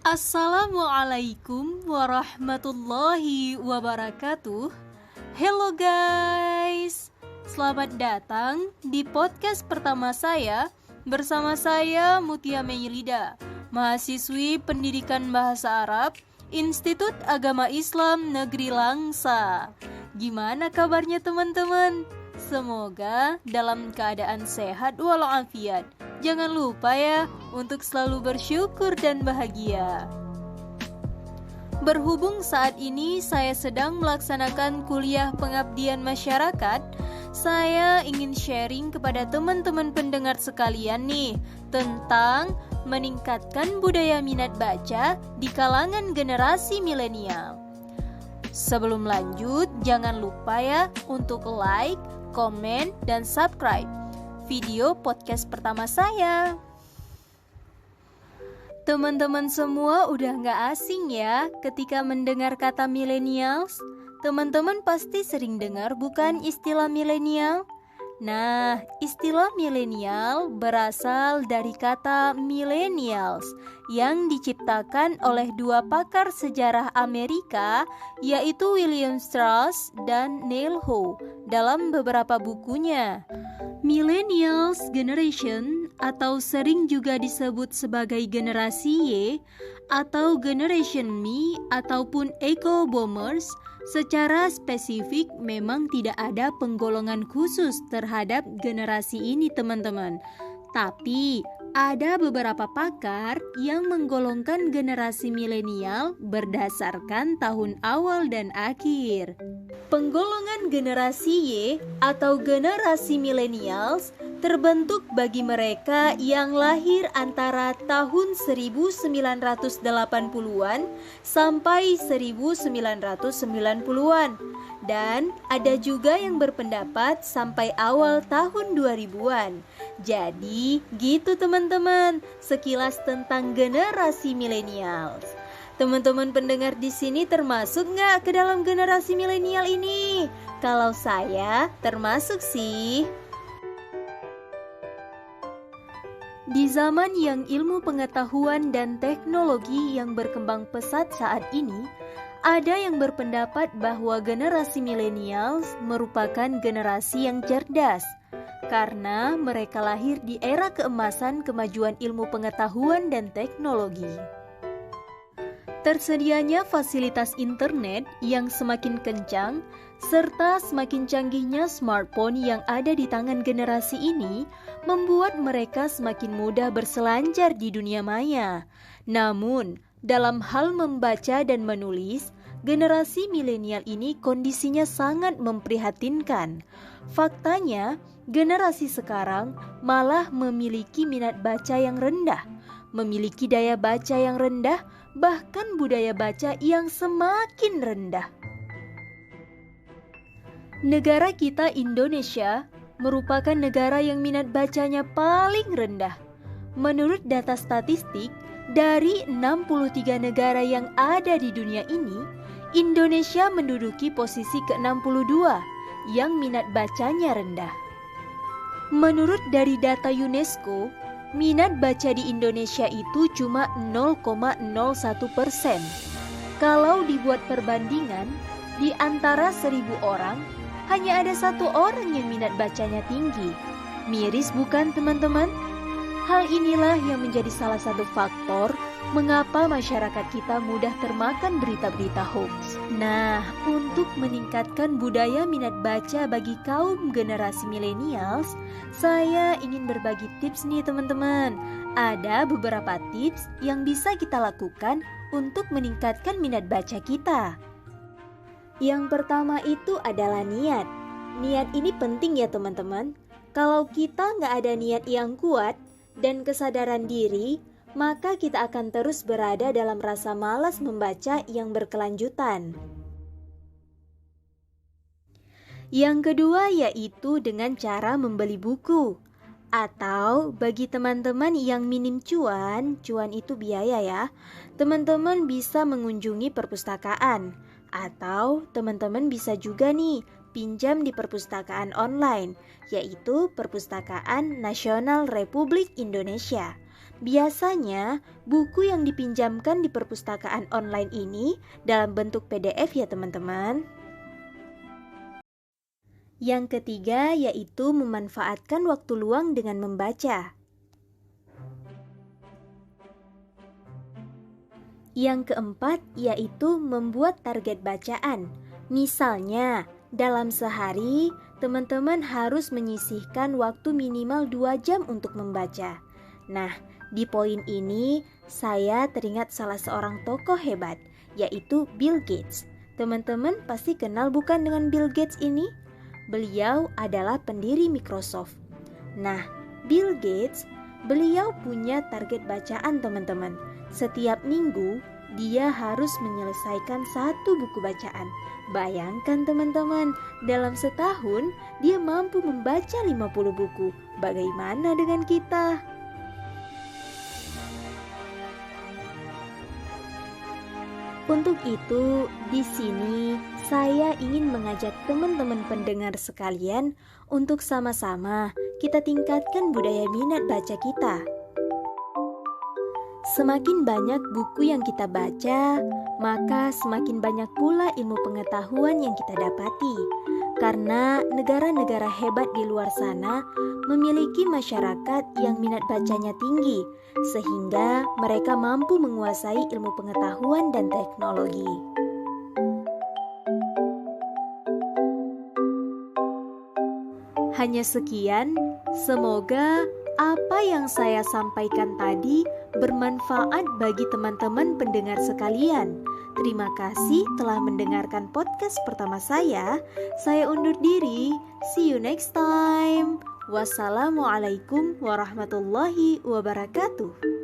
Assalamualaikum warahmatullahi wabarakatuh. Hello guys, selamat datang di podcast pertama saya. Bersama saya Mutia Menyilida, mahasiswi Pendidikan Bahasa Arab Institut Agama Islam Negeri Langsa. Gimana kabarnya teman-teman? Semoga dalam keadaan sehat walafiat. Jangan lupa ya untuk selalu bersyukur dan bahagia. Berhubung saat ini saya sedang melaksanakan kuliah pengabdian masyarakat, saya ingin sharing kepada teman-teman pendengar sekalian nih tentang meningkatkan budaya minat baca di kalangan generasi milenial. Sebelum lanjut, jangan lupa ya untuk like, komen, dan subscribe video podcast pertama saya. Teman-teman semua udah gak asing ya ketika mendengar kata millennials. Teman-teman pasti sering dengar bukan istilah milenial? Nah, istilah milenial berasal dari kata millennials yang diciptakan oleh dua pakar sejarah Amerika, yaitu William Strauss dan Neil Howe dalam beberapa bukunya. Millennials Generation atau sering juga disebut sebagai generasi Y atau Generation Me ataupun Echo Boomers secara spesifik memang tidak ada penggolongan khusus terhadap generasi ini teman-teman. Tapi ada beberapa pakar yang menggolongkan generasi milenial berdasarkan tahun awal dan akhir. Penggolongan generasi Y atau generasi millennials terbentuk bagi mereka yang lahir antara tahun 1980-an sampai 1990-an. Dan ada juga yang berpendapat sampai awal tahun 2000-an. Jadi gitu teman-teman, sekilas tentang generasi millennials. Teman-teman pendengar di sini termasuk nggak ke dalam generasi milenial ini? Kalau saya termasuk sih. Di zaman yang ilmu pengetahuan dan teknologi yang berkembang pesat saat ini, ada yang berpendapat bahwa generasi millennials merupakan generasi yang cerdas karena mereka lahir di era keemasan kemajuan ilmu pengetahuan dan teknologi. Tersedianya fasilitas internet yang semakin kencang serta semakin canggihnya smartphone yang ada di tangan generasi ini membuat mereka semakin mudah berselancar di dunia maya. Namun, dalam hal membaca dan menulis, generasi milenial ini kondisinya sangat memprihatinkan. Faktanya, generasi sekarang malah memiliki minat baca yang rendah, memiliki daya baca yang rendah, bahkan budaya baca yang semakin rendah. Negara kita Indonesia merupakan negara yang minat bacanya paling rendah. Menurut data statistik, dari 63 negara yang ada di dunia ini, Indonesia menduduki posisi ke-62 yang minat bacanya rendah. Menurut dari data UNESCO, minat baca di Indonesia itu cuma 0,01%. Kalau dibuat perbandingan, di antara 1.000 orang, hanya ada 1 orang yang minat bacanya tinggi. Miris bukan teman-teman? Hal inilah yang menjadi salah satu faktor mengapa masyarakat kita mudah termakan berita-berita hoax. Nah, untuk meningkatkan budaya minat baca bagi kaum generasi millennials, saya ingin berbagi tips nih teman-teman. Ada beberapa tips yang bisa kita lakukan untuk meningkatkan minat baca kita. Yang pertama itu adalah niat. Niat ini penting ya teman-teman. Kalau kita nggak ada niat yang kuat dan kesadaran diri, maka kita akan terus berada dalam rasa malas membaca yang berkelanjutan. Yang kedua yaitu dengan cara membeli buku. Atau bagi teman-teman yang minim cuan itu biaya ya, teman-teman bisa mengunjungi perpustakaan. Atau teman-teman bisa juga nih pinjam di perpustakaan online, yaitu Perpustakaan Nasional Republik Indonesia. Biasanya, buku yang dipinjamkan di perpustakaan online ini dalam bentuk PDF ya teman-teman. Yang ketiga yaitu memanfaatkan waktu luang dengan membaca. Yang keempat yaitu membuat target bacaan. Misalnya, dalam sehari, teman-teman harus menyisihkan waktu minimal 2 jam untuk membaca. Nah, di poin ini saya teringat salah seorang tokoh hebat, yaitu Bill Gates. Teman-teman pasti kenal bukan dengan Bill Gates ini? Beliau adalah pendiri Microsoft. Nah, Bill Gates, beliau punya target bacaan teman-teman. Setiap minggu, dia harus menyelesaikan 1 buku bacaan. Bayangkan teman-teman, dalam setahun dia mampu membaca 50 buku. Bagaimana dengan kita? Untuk itu, di sini saya ingin mengajak teman-teman pendengar sekalian untuk sama-sama kita tingkatkan budaya minat baca kita. Semakin banyak buku yang kita baca, maka semakin banyak pula ilmu pengetahuan yang kita dapati. Karena negara-negara hebat di luar sana memiliki masyarakat yang minat bacanya tinggi, sehingga mereka mampu menguasai ilmu pengetahuan dan teknologi. Hanya sekian, semoga apa yang saya sampaikan tadi bermanfaat bagi teman-teman pendengar sekalian. Terima kasih telah mendengarkan podcast pertama saya. Saya undur diri. See you next time. Wassalamualaikum warahmatullahi wabarakatuh.